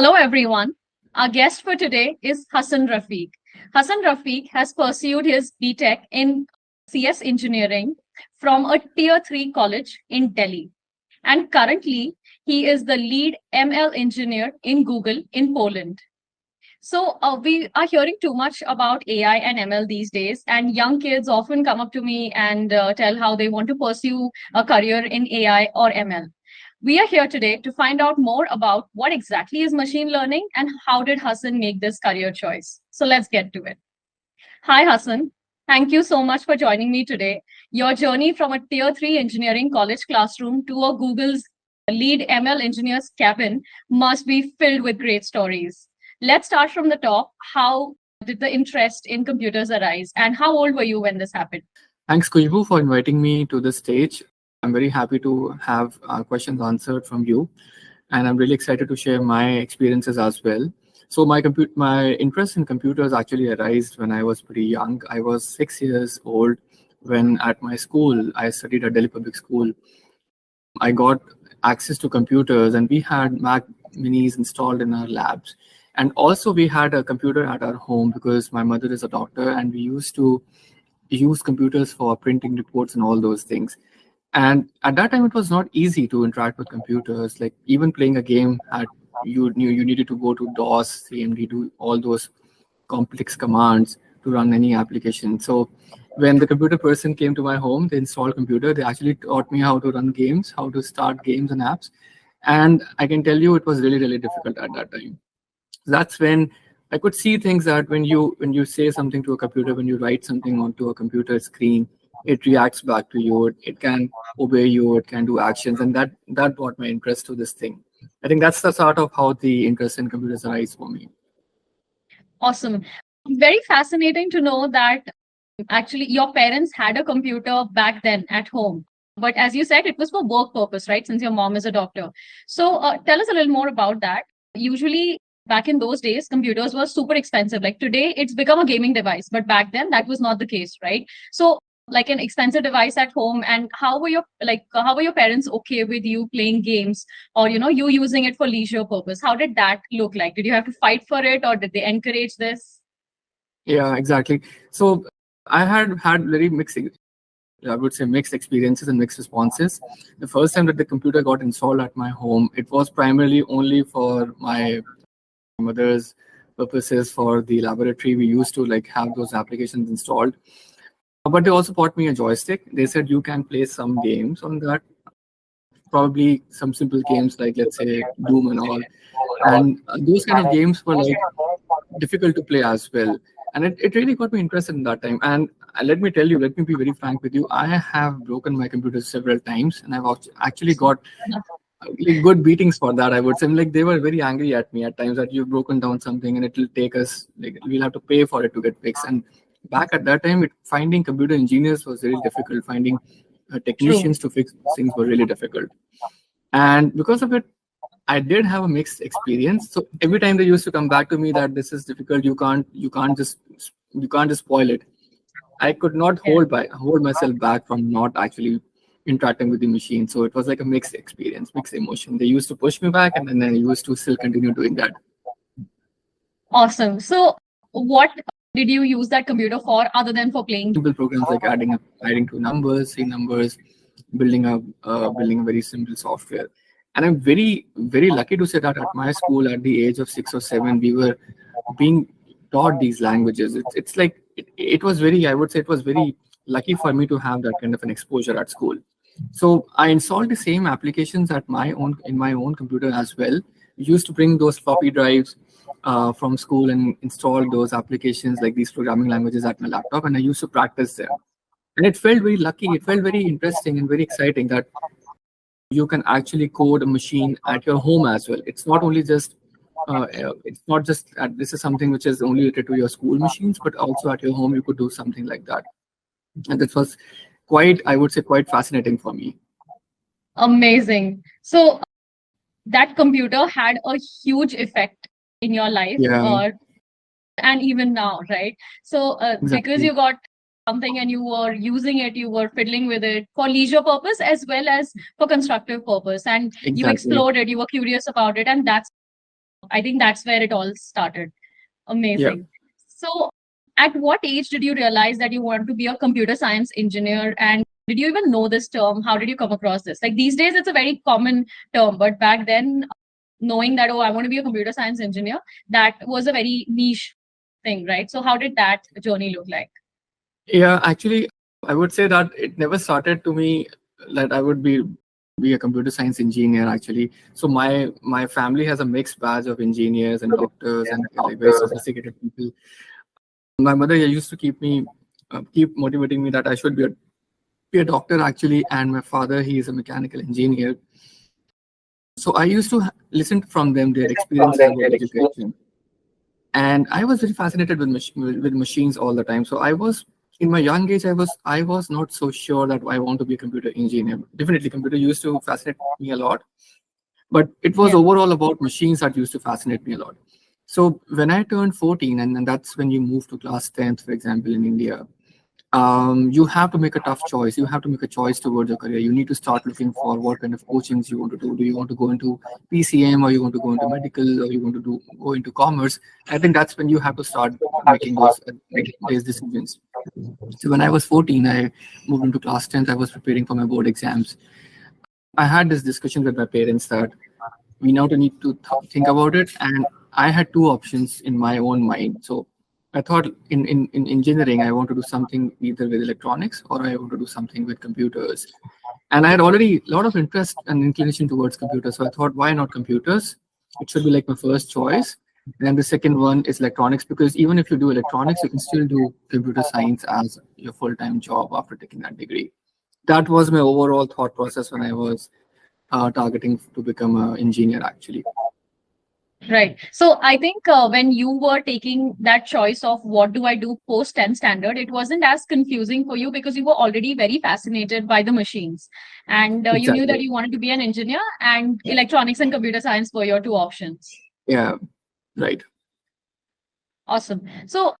Hello, everyone. Our guest for today is Hassan Rafiq. Hassan Rafiq has pursued his BTech in CS engineering from a tier 3 college in Delhi. And currently, he is the lead ML engineer in Google in Poland. We are hearing too much about AI and ML these days, and young kids often come up to me and tell how they want to pursue a career in AI or ML. We are here today to find out more about what exactly is machine learning and how did Hassan make this career choice. So let's get to it. Hi, Hassan. Thank you so much for joining me today. Your journey from a tier 3 engineering college classroom to a Google's lead ML engineer's cabin must be filled with great stories. Let's start from the top. How did the interest in computers arise and how old were you when this happened? Thanks, Khushbu, for inviting me to the stage. I'm very happy to have questions answered from you, and I'm really excited to share my experiences as well. So my interest in computers actually arose when I was pretty young. I was 6 years old when at my school, I studied at Delhi Public School. I got access to computers, and we had Mac Minis installed in our labs. And also we had a computer at our home because my mother is a doctor, and we used to use computers for printing reports and all those things. And at that time, it was not easy to interact with computers. Like even playing a game, you needed to go to DOS, CMD, do all those complex commands to run any application. So when the computer person came to my home, they installed computer. They actually taught me how to run games, how to start games and apps. And I can tell you, it was really, really difficult at that time. That's when I could see things that when you say something to a computer, when you write something onto a computer screen, it reacts back to you. It can obey you. It can do actions, and that brought my interest to this thing. I think that's the sort of how the interest in computers arise for me. Awesome. Very fascinating to know that actually your parents had a computer back then at home. But as you said, it was for work purpose, right? Since your mom is a doctor. So tell us a little more about that. Usually, back in those days, computers were super expensive. Like today, it's become a gaming device, but back then that was not the case, right? So like an expensive device at home, and how were your parents okay with you playing games or you using it for leisure purpose? How did that look like? Did you have to fight for it or did they encourage this? Yeah, exactly. So I had very I would say mixed experiences and mixed responses. The first time that the computer got installed at my home, it was primarily only for my mother's purposes for the laboratory. We used to like have those applications installed. But they also bought me a joystick. They said you can play some games on that, probably some simple games like let's say Doom and all. And those kind of games were like difficult to play as well. And it really got me interested in that time. And let me tell you, let me be very frank with you. I have broken my computer several times, and I've actually got like good beatings for that. I would say, like they were very angry at me at times that you've broken down something and it will take us like we'll have to pay for it to get fixed. And back at that time, finding computer engineers was really difficult. Finding True. technicians to fix things were really difficult. And because of it, I did have a mixed experience. So every time they used to come back to me that this is difficult, you can't just spoil it. I could not Yeah. hold myself back from not actually interacting with the machine. So it was like a mixed experience, mixed emotion. They used to push me back, and then I used to still continue doing that. Awesome. So what did you use that computer for other than for playing? Simple programs like adding two numbers, three numbers, building a very simple software. And I'm very very lucky to say that at my school, at the age of 6 or 7, we were being taught these languages. It's like it was very, I would say, it was very lucky for me to have that kind of an exposure at school. So I installed the same applications at my own in my own computer as well. We used to bring those floppy drives from school and install those applications like these programming languages at my laptop, and I used to practice them. And it felt very lucky. It felt very interesting and very exciting that you can actually code a machine at your home as well. It's not just this is something which is only related to your school machines, but also at your home you could do something like that. And this was quite, I would say, quite fascinating for me. Amazing. So that computer had a huge effect in your life, Yeah, and even now, right? So because exactly. you got something and you were using it, you were fiddling with it for leisure purpose as well as for constructive purpose, and you Exactly. explored it, you were curious about it, and that's I think that's where it all started. Amazing. So, at what age did you realize that you want to be a computer science engineer? And did you even know this term? How did you come across this? Like these days, it's a very common term, but back then, knowing that, oh, I want to be a computer science engineer, that was a very niche thing, right? So, how did that journey look like? Yeah, actually, I would say that it never started to me that I would be a computer science engineer actually. So my family has a mixed batch of engineers and doctors and like very sophisticated people. My mother used to keep motivating me that I should be a doctor actually, and my father, he is a mechanical engineer. So I used to listen from them their experiences about education, and I was very fascinated with with machines all the time. So I was in my young age, I was not so sure that I want to be a computer engineer. Definitely, computer used to fascinate me a lot, but it was Yeah. overall about machines that used to fascinate me a lot. So when I turned 14, and that's when you move to class 10th, for example, in India, you have to make a tough choice. You have to make a choice towards your career. You need to start looking for what kind of coachings you want to do. Do you want to go into PCM, or you want to go into medical, or you want to go into commerce? I think that's when you have to start making those decisions. So when I was 14, I moved into class 10th. I was preparing for my board exams. I had this discussion with my parents that we now need to think about it, and I had two options in my own mind. So I thought in engineering I want to do something either with electronics or I want to do something with computers, and I had already a lot of interest and inclination towards computers. So I thought, why not computers? It should be like my first choice. And the second one is electronics, because even if you do electronics, you can still do computer science as your full-time job after taking that degree. That was my overall thought process when I was targeting to become an engineer actually. Right. So I think when you were taking that choice of what do I do post 10 standard, it wasn't as confusing for you because you were already very fascinated by the machines and you knew that Exactly. you wanted to be an engineer and electronics and computer science were your two options. Yeah, right. Awesome. So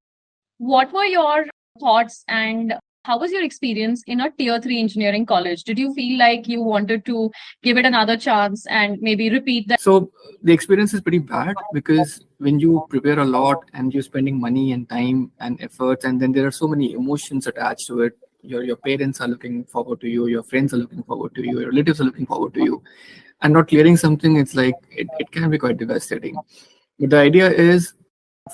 what were your thoughts and how was your experience in a tier 3 engineering college? Did you feel like you wanted to give it another chance and maybe repeat that? So the experience is pretty bad because when you prepare a lot and you're spending money and time and efforts, and then there are so many emotions attached to it. Your parents are looking forward to you, your friends are looking forward to you, your relatives are looking forward to you, and not clearing something, it's like it can be quite devastating. But the idea is,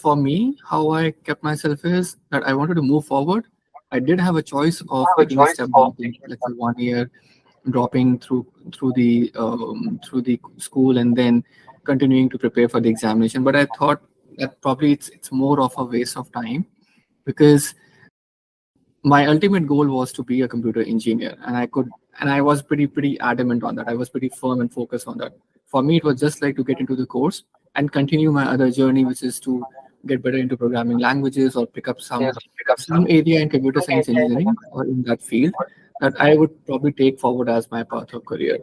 for me, how I kept myself is that I wanted to move forward. I did have a choice of taking a step back in, let's say, 1 year, dropping through the school, and then continuing to prepare for the examination. But I thought that probably it's more of a waste of time, because my ultimate goal was to be a computer engineer, and I was pretty adamant on that. I was pretty firm and focused on that. For me, it was just like to get into the course and continue my other journey, which is to get better into programming languages or pick up some area in computer science engineering or in that field that I would probably take forward as my path of career.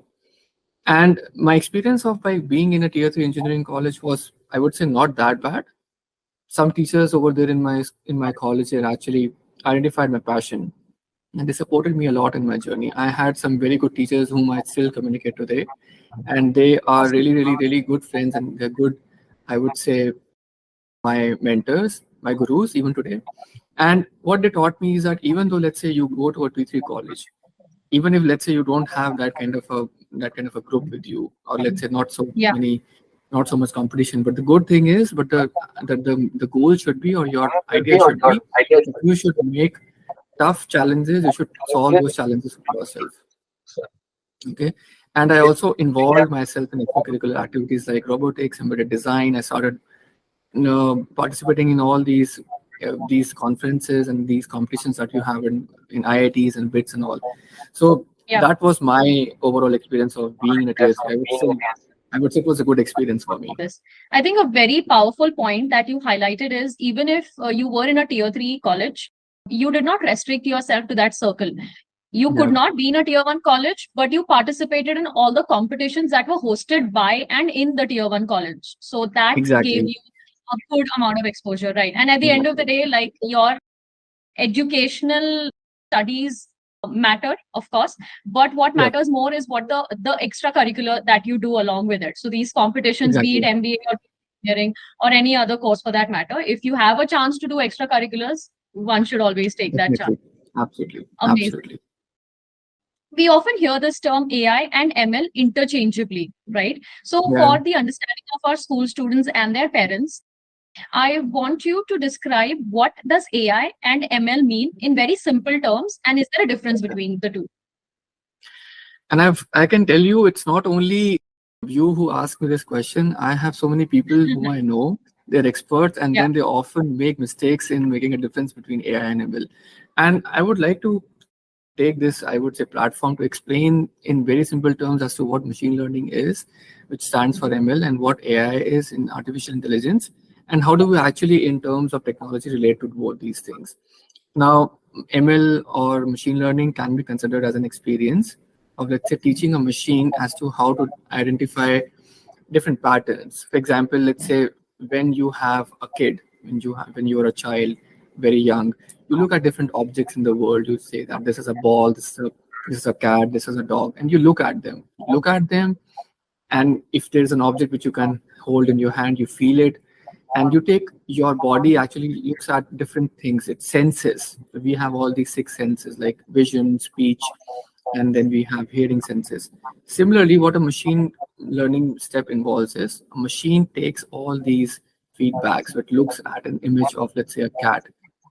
And my experience of by being in a tier 3 engineering college was, I would say, not that bad. Some teachers over there in my college had actually identified my passion, and they supported me a lot in my journey. I had some very good teachers whom I still communicate today, and they are really good friends, and they're good, I would say, my mentors, my gurus even today. And what they taught me is that even though, let's say, you go to a T3 college, even if, let's say, you don't have that kind of a group with you, or let's say Yeah. not so much competition, but the good thing is, but the goal should be, or your idea should be, that you should make tough challenges, you should solve those challenges for yourself. Okay. And I also involved myself in extracurricular activities like robotics, embedded design. I started, participating in all these conferences and these competitions that you have in IITs and BITS and all. So Yeah. that was my overall experience of being in a tier 3. I would say it was a good experience for me. This. I think a very powerful point that you highlighted is even if you were in a tier 3 college, you did not restrict yourself to that circle. You could Yeah, not be in a tier 1 college, but you participated in all the competitions that were hosted by and in the tier 1 college. So that gave exactly. you a good amount of exposure, right? And at the end of the Exactly. day, like your educational studies matter, of course, but what Yeah, matters more is what the extracurricular that you do along with it. So these competitions, be it exactly. MBA or engineering or any other course for that matter. If you have a chance to do extracurriculars, one should always take that chance. Definitely. Absolutely. Amazing. Absolutely. We often hear this term AI and ML interchangeably, right? So, Yeah. for the understanding of our school students and their parents, I want you to describe what does AI and ML mean in very simple terms, and is there a difference between the two? And I can tell you, it's not only you who ask me this question. I have so many people whom I know, they're experts, and Yeah. then they often make mistakes in making a difference between AI and ML. And I would like to take this, I would say, platform to explain in very simple terms as to what machine learning is, which stands for ML, and what AI is in artificial intelligence, and how do we actually, in terms of technology, relate to both these things. Now, ML or machine learning can be considered as an experience of, let's say, teaching a machine as to how to identify different patterns. For example, let's say when you have a kid, when you are a child, very young, you look at different objects in the world. You say that this is a ball, this is a cat, this is a dog, and you look at them. Look at them, and if there's an object which you can hold in your hand, you feel it, and you take your body actually looks at different things. It senses. We have all these six senses like vision, speech, and then we have hearing senses. Similarly, what a machine learning step involves is a machine takes all these feedbacks. So it looks at an image of, let's say, a cat.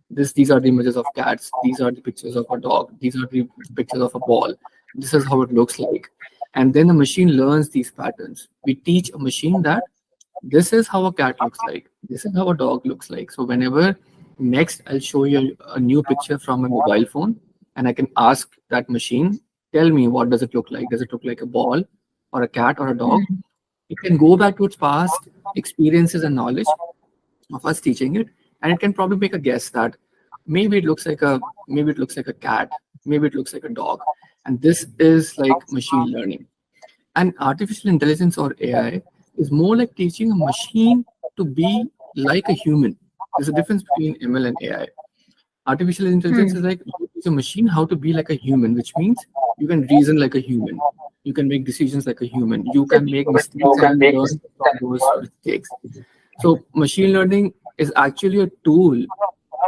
These are the images of cats. These are the pictures of a dog. These are the pictures of a ball. This is how it looks like. And then the machine learns these patterns. We teach a machine that this is how a cat looks like. This is how a dog looks like. So whenever next I'll show you a new picture from a mobile phone, and I can ask that machine, tell me what does it look like? Does it look like a ball or a cat or a dog? Hmm. It can go back to its past experiences and knowledge of us teaching it, and it can probably make a guess that maybe it looks like a cat, maybe it looks like a dog. And this is like machine learning. And artificial intelligence or AI is more like teaching a machine to be like a human. There's a difference between ML and AI. Artificial intelligence is Hmm. like you teach a machine how to be like a human, which means you can reason like a human. You can make decisions like a human. You can make mistakes and learn from those mistakes. So machine learning is actually a tool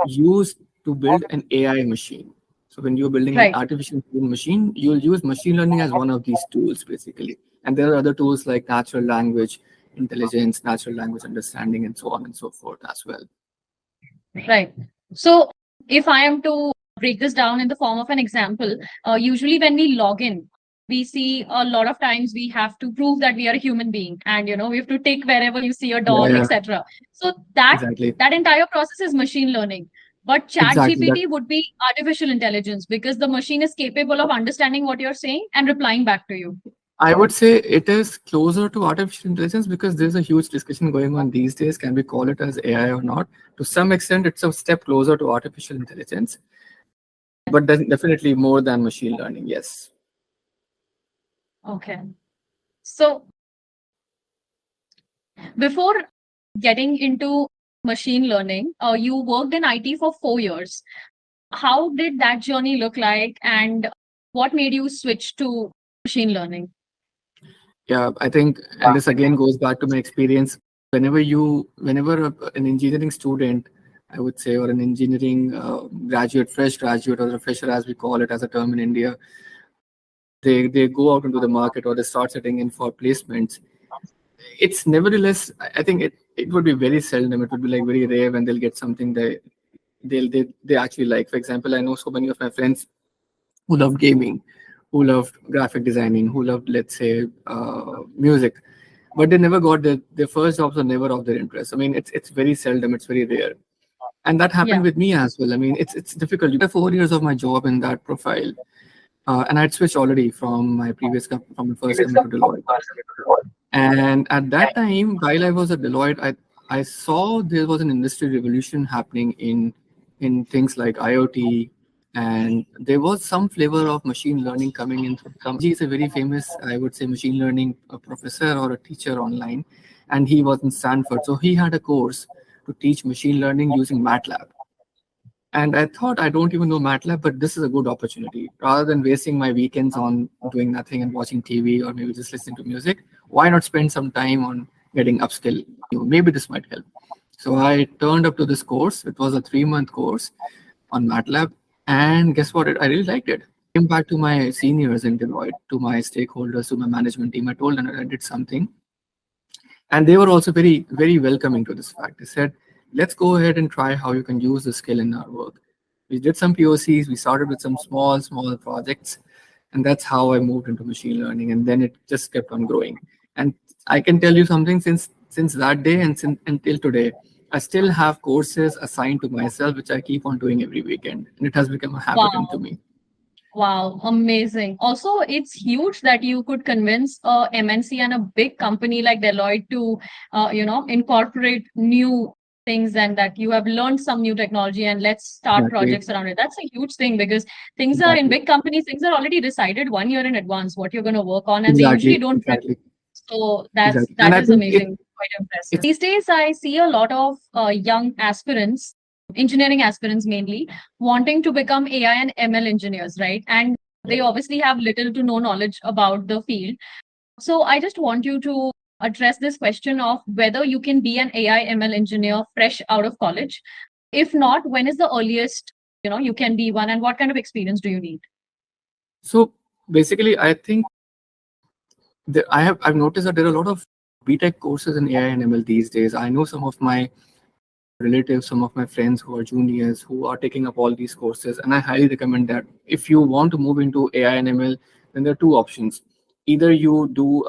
used to build an AI machine. So when you're building an Right. artificial intelligence machine, you'll use machine learning as one of these tools, basically. And there are other tools like natural language intelligence, natural language understanding, and so on and so forth as well. Right. So, if I am to break this down in the form of an example, usually when we log in, we see a lot of times we have to prove that we are a human being, and we have to tick wherever you see a Yeah, dog, yeah, etc. So that exactly. that entire process is machine learning. But Chat Exactly. That GPT would be artificial intelligence because the machine is capable of understanding what you're saying and replying back to you. I would say it is closer to artificial intelligence because there's a huge discussion going on these days. Can we call it as AI or not? To some extent, it's a step closer to artificial intelligence, but then definitely more than machine learning. Yes. Okay. So before getting into machine learning, you worked in IT for 4 years. How did that journey look like, and what made you switch to machine learning? Yeah, I think, and this again goes back to my experience. Whenever an engineering student, I would say, or an engineering graduate, fresh graduate, or a fresher, as we call it as a term in India, they go out into the market or they start setting in for placements. It's nevertheless, I think it would be very seldom. It would be like very rare when they'll get something they actually like. For example, I know so many of my friends who love gaming, who loved graphic designing, who loved, let's say, music, but they never got their first jobs are never of their interest. I mean, it's very seldom, it's very rare. And that happened Yeah. with me as well. I mean, it's difficult. You have 4 years of my job in that profile. And I'd switched already from from my first company to Deloitte. And at that time, while I was at Deloitte, I saw there was an industry revolution happening in things like IoT, and there was some flavor of machine learning coming in. He is a very famous, I would say, machine learning professor or a teacher online, and he was in Stanford. So he had a course to teach machine learning using MATLAB. And I thought, I don't even know MATLAB, but this is a good opportunity. Rather than wasting my weekends on doing nothing and watching TV or maybe just listening to music, why not spend some time on getting upskill. Maybe this might help. So I turned up to this course. It was a 3-month course on MATLAB, and guess what? I really liked it. Came back to my seniors in Deloitte, to my stakeholders, to my management team. I told them that I did something, and they were also very welcoming to this fact. They said, let's go ahead and try how you can use the skill in our work. We did some POCs. We started with some small projects, and that's how I moved into machine learning, and then it just kept on growing. And I can tell you something, since that day and until today, I still have courses assigned to myself which I keep on doing every weekend, and it has become a habit into Wow. me. Wow, amazing. Also, it's huge that you could convince a MNC and a big company like Deloitte to, incorporate new things, and that you have learned some new technology and let's start Exactly. projects around it. That's a huge thing because things are in Exactly. big companies, things are already decided 1 year in advance what you're going to work on, and they usually Exactly. don't pivot. Exactly. So that's Exactly. And that I is think it amazing, quite impressive. it's These days, I see a lot of young aspirants, engineering aspirants mainly, wanting to become AI and ML engineers, right? And they right. obviously have little to no knowledge about the field. So I just want you to address this question of whether you can be an AI ML engineer fresh out of college. If not, when is the earliest you can be one, and what kind of experience do you need? So basically, I think I've noticed that there are a lot of BTech courses in AI and ML these days. I know some of my relatives, some of my friends who are juniors who are taking up all these courses, and I highly recommend that. If you want to move into AI and ML, then there are two options. Either you do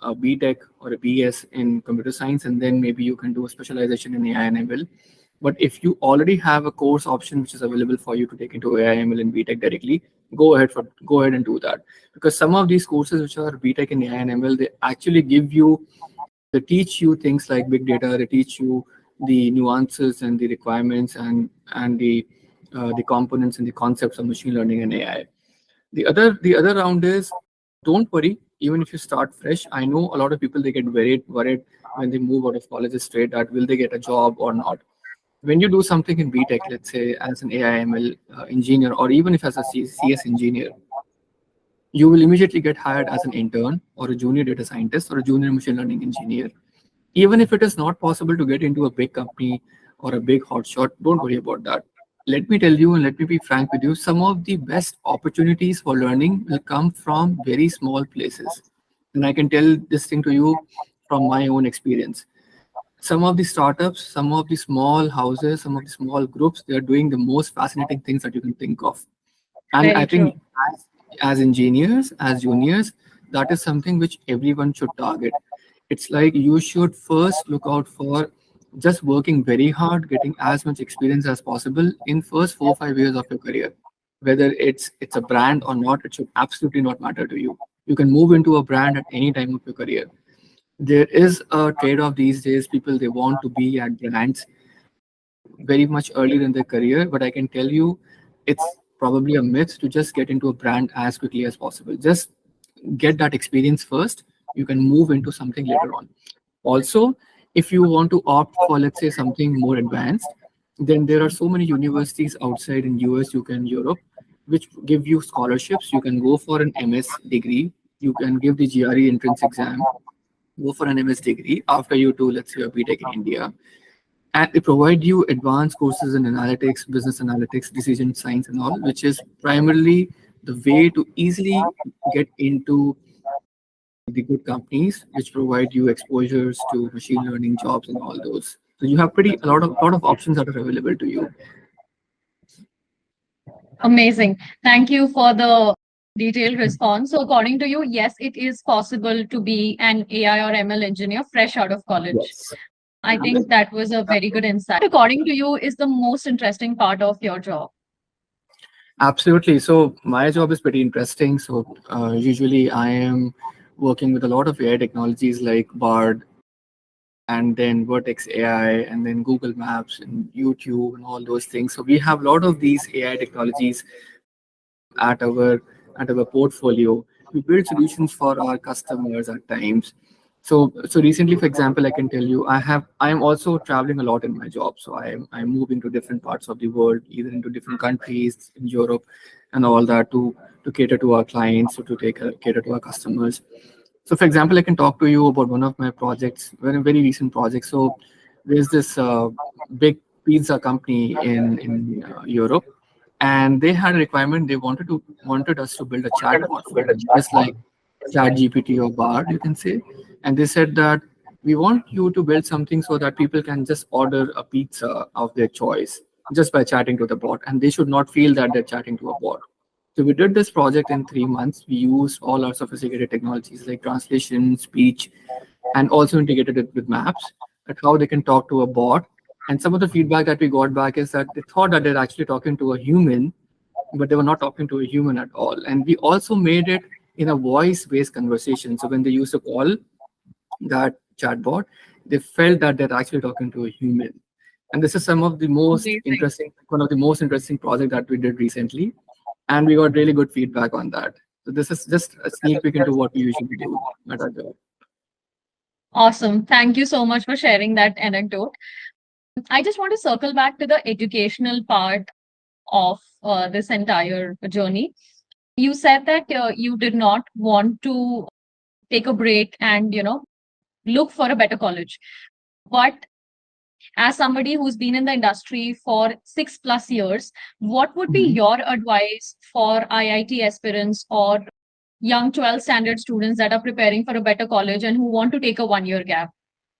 a BTech or a BS in computer science, and then maybe you can do a specialization in AI and ML. But if you already have a course option which is available for you to take into AI, ML, and BTech directly, go ahead and do that. Because some of these courses which are BTech in AI and ML, they actually they teach you things like big data. They teach you the nuances and the requirements and the components and the concepts of machine learning and AI. The other round is, don't worry, even if you start fresh. I know a lot of people, they get worried when they move out of college straight, that will they get a job or not. When you do something in BTech, let's say as an AI ML engineer, or even if as a CS engineer, you will immediately get hired as an intern or a junior data scientist or a junior machine learning engineer. Even if it is not possible to get into a big company or a big hotshot, don't worry about that. Let me tell you, and let me be frank with you, some of the best opportunities for learning will come from very small places. And I can tell this thing to you from my own experience. Some of the startups, some of the small houses, some of the small groups, they are doing the most fascinating things that you can think of. And I Very think true. as engineers, as juniors, that is something which everyone should target. It's like you should first look out for just working very hard, getting as much experience as possible in first 4 or 5 years of your career. Whether it's a brand or not, it should absolutely not matter to you. You can move into a brand at any time of your career. There is a trade-off these days. People, they want to be at brands very much earlier in their career, but I can tell you it's probably a myth to just get into a brand as quickly as possible. Just get that experience first. You can move into something later on. Also, if you want to opt for, let's say, something more advanced, then there are so many universities outside in US, UK, and Europe, which give you scholarships. You can go for an MS degree. You can give the GRE entrance exam, go for an MS degree after you do, let's say, a BTech in India, and they provide you advanced courses in analytics, business analytics, decision science, and all, which is primarily the way to easily get into the good companies which provide you exposures to machine learning jobs and all those. So you have pretty a lot of options that are available to you. Amazing. Thank you for the detailed response. So, according to you, yes, it is possible to be an AI or ML engineer fresh out of college. Yes. I think that was a very good insight. According to you, is the most interesting part of your job? Absolutely. So my job is pretty interesting. So usually I am working with a lot of AI technologies like Bard, and then Vertex AI, and then Google Maps and YouTube and all those things. So we have a lot of these AI technologies at our portfolio. We build solutions for our customers at times. So recently, for example, I can tell you I am also traveling a lot in my job. So I'm moving to different parts of the world, either into different countries in Europe and all that, to cater to our clients, or to cater to our customers. So, for example, I can talk to you about one of my projects, very recent project. So, there's this big pizza company in Europe, and they had a requirement. They wanted us to build a chatbot for them, just like Chat GPT or Bard, you can say. And they said that we want you to build something so that people can just order a pizza of their choice just by chatting to the bot, and they should not feel that they're chatting to a bot. So we did this project in 3 months. We used all our sophisticated technologies like translation, speech, and also integrated it with maps at how they can talk to a bot. And some of the feedback that we got back is that they thought that they're actually talking to a human, but they were not talking to a human at all. And we also made it in a voice-based conversation. So when they used to call that chatbot, they felt that they're actually talking to a human. And this is some of the most Amazing. interesting, one of the most interesting project that we did recently, and we got really good feedback on that. So this is just a sneak peek into what we usually do at our job. Awesome. Thank you so much for sharing that anecdote. I just want to circle back to the educational part of this entire journey. You said that you did not want to take a break and, look for a better college. But as somebody who's been in the industry for 6+ years, what would be Mhm. your advice for IIT aspirants or young 12th standard students that are preparing for a better college and who want to take a 1 year gap?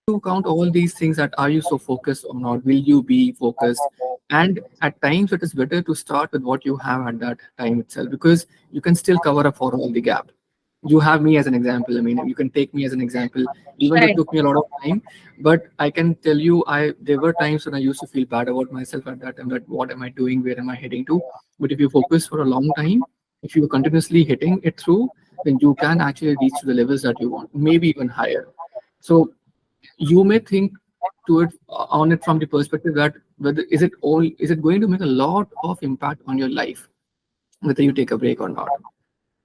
To count all these things, that are you so focused or not, will you be focused? And at times it is better to start with what you have at that time itself, because you can still cover up for all the gap. You have me as an example. I mean, you can take me as an example, even though it Right. took me a lot of time. But I can tell you, I there were times when I used to feel bad about myself at that time, that what am I doing, where am I heading to? But if you focus for a long time, if you are continuously hitting it through, then you can actually reach to the levels that you want, maybe even higher. So you may think to it on it from the perspective that whether is it going to make a lot of impact on your life, whether you take a break or not.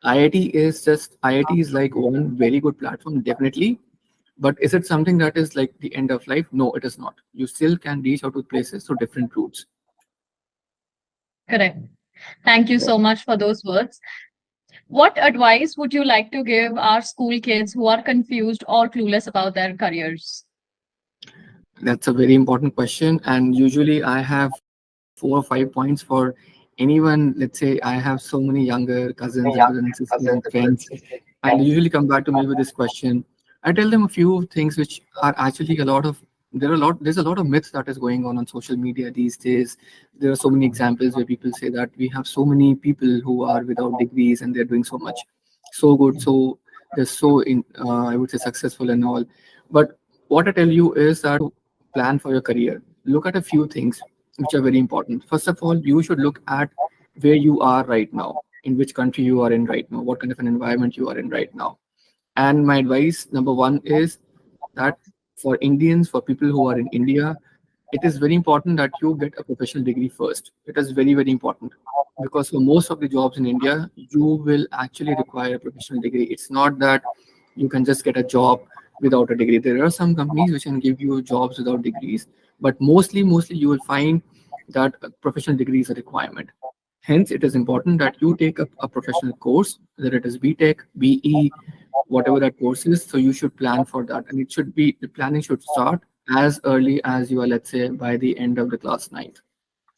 IIT is like one very good platform, definitely. But is it something that is like the end of life? No, it is not. You still can reach out to places through different routes. Correct. Thank you Yeah. so much for those words. What advice would you like to give our school kids who are confused or clueless about their careers? That's a very important question. And usually I have 4 or 5 points for anyone. Let's say I have so many younger cousins and brothers and sisters and friends, and they usually come back to me with this question. I tell them a few things which are actually a lot of there's a lot of myths that is going on social media these days. There are so many examples where people say that we have so many people who are without degrees and they're doing so much, so good, so they're so in I would say successful and all. But what I tell you is that plan for your career, look at a few things which are very important. First of all, you should look at where you are right now, in which country you are in right now, what kind of an environment you are in right now. And my advice, number one, is that for Indians, for people who are in India, it is very important that you get a professional degree first. It is very important, because for most of the jobs in India, you will actually require a professional degree. It's not that you can just get a job without a degree. There are some companies which can give you jobs without degrees, but mostly you will find that a professional degree is a requirement. Hence, it is important that you take up a professional course, whether it is BTech, BE, whatever that course is. So you should plan for that, and it should be the planning should start as early as you are, let's say, by the end of the class ninth,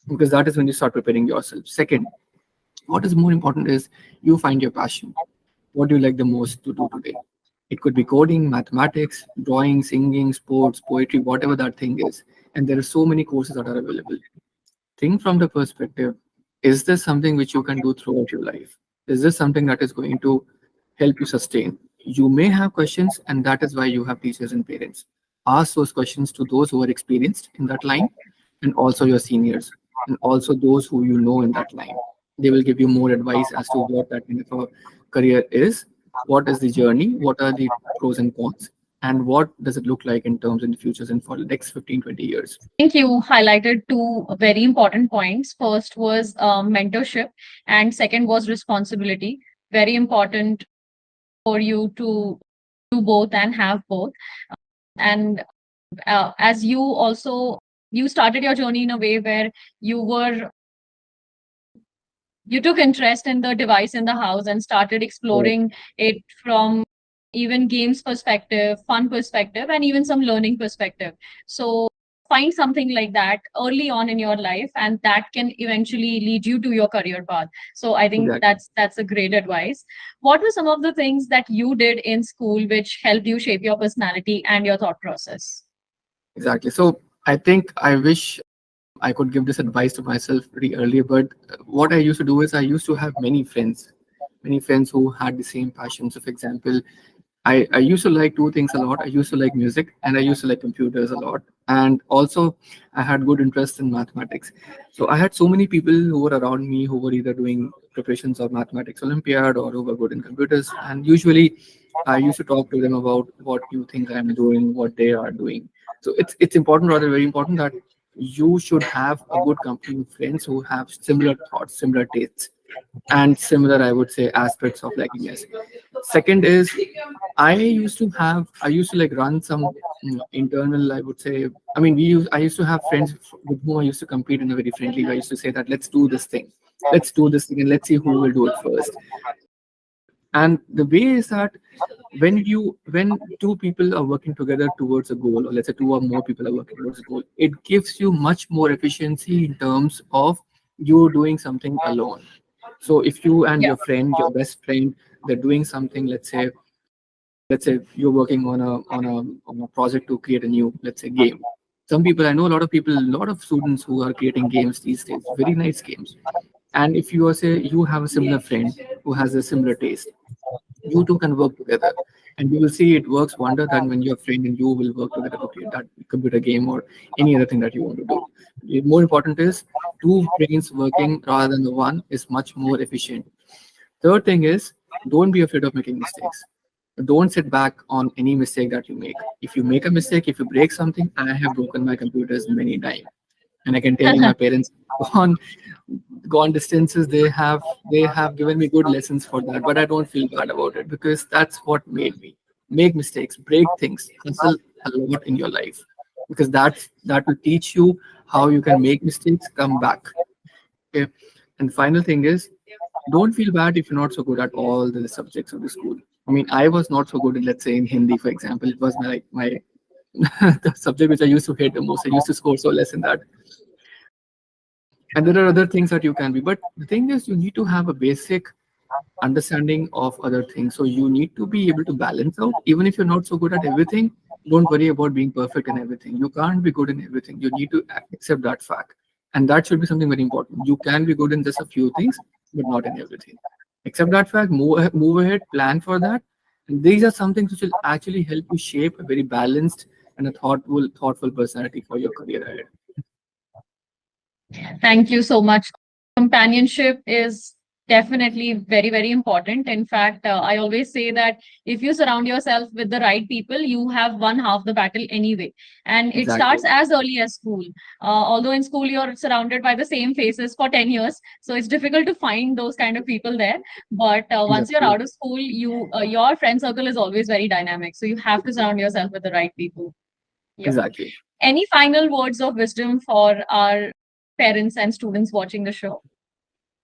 because that is when you start preparing yourself. Second, what is more important is you find your passion. What do you like the most to do today? It could be coding, mathematics, drawing, singing, sports, poetry, whatever that thing is. And there are so many courses that are available. Think from the perspective, is this something which you can do throughout your life? Is this something that is going to help you sustain? You may have questions, and that is why you have teachers and parents. Ask those questions to those who are experienced in that line, and also your seniors, and also those who you know in that line. They will give you more advice as to what that kind of a career is, what is the journey, what are the pros and cons, and what does it look like in terms in the futures and for the next 15-20 years. I think you highlighted two very important points. First was mentorship, and second was responsibility. Very important for you to do both and have both. And as you also you started your journey in a way where you were you took interest in the device in the house and started exploring it from even games perspective, fun perspective, and even some learning perspective. So find something like that early on in your life, and that can eventually lead you to your career path. So I think Exactly. that's a great advice. What were some of the things that you did in school which helped you shape your personality and your thought process? Exactly. So I think I wish I could give this advice to myself pretty early, but what I used to do is I used to have many friends who had the same passion. So, for example, I used to like two things a lot. I used to like music and I used to like computers a lot. And also, I had good interest in mathematics. So, I had so many people who were around me who were either doing preparations or mathematics Olympiad or who were good in computers. And usually, I used to talk to them about what you think I'm doing, what they are doing. So, it's important, rather very important, that you should have a good company of friends who have similar thoughts, similar tastes, and similar, I would say, aspects of likiness. Second is I used to like run some internal, I would say, I used to have friends with whom I used to compete in a very friendly way. I used to say that let's do this thing and let's see who will do it first. And the way is that when two people are working together towards a goal, or let's say two or more people are working towards a goal, it gives you much more efficiency in terms of you doing something alone. So if you and Yeah. your friend, your best friend, they're doing something, let's say you're working on a project to create a new, let's say, game. Some people, I know a lot of people, a lot of students who are creating games these days, very nice games. And if you are, say, you have a similar friend who has a similar taste, you two can work together, and you will see it works wonder than when your friend and you will work together to create that computer game or any other thing that you want to do. The more important is two brains working rather than the one is much more efficient. Third thing is, don't be afraid of making mistakes. Don't sit back on any mistake that you make. If you make a mistake, if you break something, I have broken my computers many times. And I can tell you, my parents gone gone distances. They have given me good lessons for that. But I don't feel bad about it because that's what made me make mistakes, break things, hustle a lot in your life, because that will teach you how you can make mistakes, come back. Okay. And final thing is, don't feel bad if you're not so good at all the subjects of the school. I mean, I was not so good in, let's say, in Hindi, for example. It was my the subject which I used to hate the most. I used to score so less in that. And there are other things that you can be. But the thing is, you need to have a basic understanding of other things. So you need to be able to balance out. Even if you're not so good at everything, don't worry about being perfect in everything. You can't be good in everything. You need to accept that fact. And that should be something very important. You can be good in just a few things, but not in everything. Accept that fact, move ahead, plan for that. And these are some things which will actually help you shape a very balanced and a thoughtful personality for your career ahead. Thank you so much. Companionship is definitely very, very important. In fact, I always say that if you surround yourself with the right people, you have won half the battle anyway. And it starts Exactly. as early as school. Although in school, you're surrounded by the same faces for 10 years. So it's difficult to find those kind of people there. But once you're Exactly. out of school, your friend circle is always very dynamic. So you have to surround yourself with the right people. Yep. Exactly. Any final words of wisdom for our parents and students watching the show?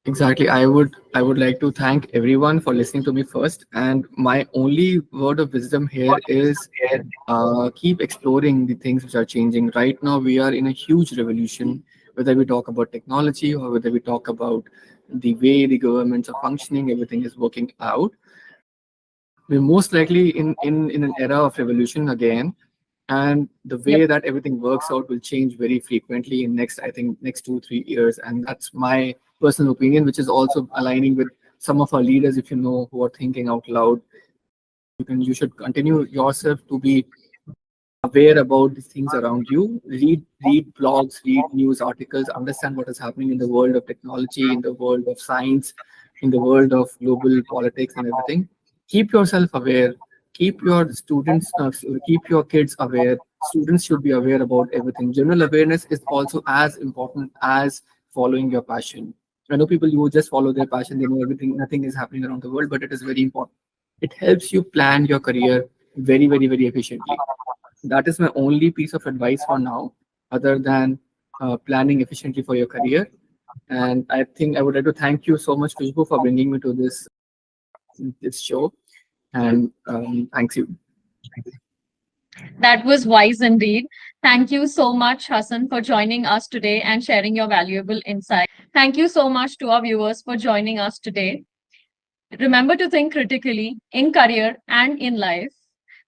Exactly. I would like to thank everyone for listening to me first. And my only word of wisdom here is keep exploring the things which are changing. Right now, we are in a huge revolution, whether we talk about technology or whether we talk about the way the governments are functioning, everything is working out. We're most likely in an era of revolution again, and the Yep. way that everything works out will change very frequently in next, I think, next 2 3 years. And that's my personal opinion, which is also aligning with some of our leaders, if you know, who are thinking out loud. You should continue yourself to be aware about the things around you. Read blogs, read news articles, understand what is happening in the world of technology, in the world of science, in the world of global politics and everything. Keep yourself aware. Keep your kids aware. Students should be aware about everything. General awareness is also as important as following your passion. I know people who just follow their passion, they know everything, nothing is happening around the world, but it is very important. It helps you plan your career very, very, very efficiently. That is my only piece of advice for now, other than planning efficiently for your career. And I think I would like to thank you so much, Kushbu, for bringing me to this show. And thanks you. That was wise indeed. Thank you so much, Hassan, for joining us today and sharing your valuable insight. Thank you so much to our viewers for joining us today. Remember to think critically in career and in life.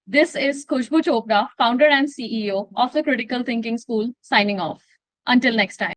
This is Khushbu Chopra, founder and CEO of the Critical Thinking School, signing off. Until next time.